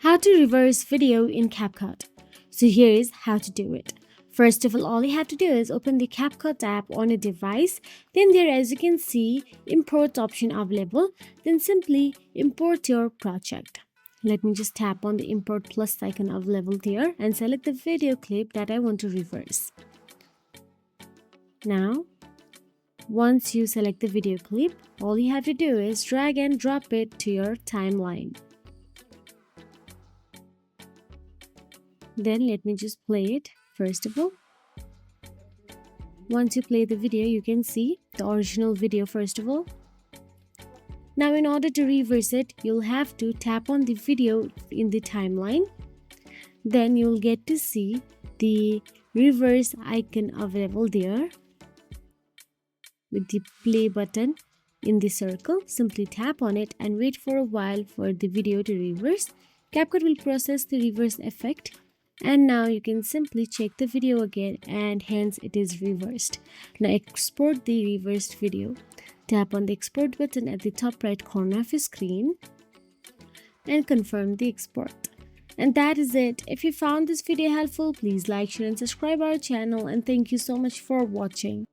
How to reverse video in CapCut. So here is how to do it. First of all you have to do is open the CapCut app on a device. Then there, as you can see, import option available. Then simply import your project. Let me just tap on the import plus icon available there and select the video clip that I want to reverse. Now, once you select the video clip, all you have to do is drag and drop it to your timeline. Then let me just play it first of all. Once you play the video, you can see the original video first of all. Now in order to reverse it, you'll have to tap on the video in the timeline. Then you'll get to see the reverse icon available there with the play button in the circle. Simply tap on it and wait for a while for the video to reverse. CapCut will process the reverse effect. And now you can simply check the video again and hence it is reversed. Now export the reversed video. Tap on the export button at the top right corner of your screen and confirm the export. And that is it. If you found this video helpful, please like, share and subscribe our channel, and thank you so much for watching.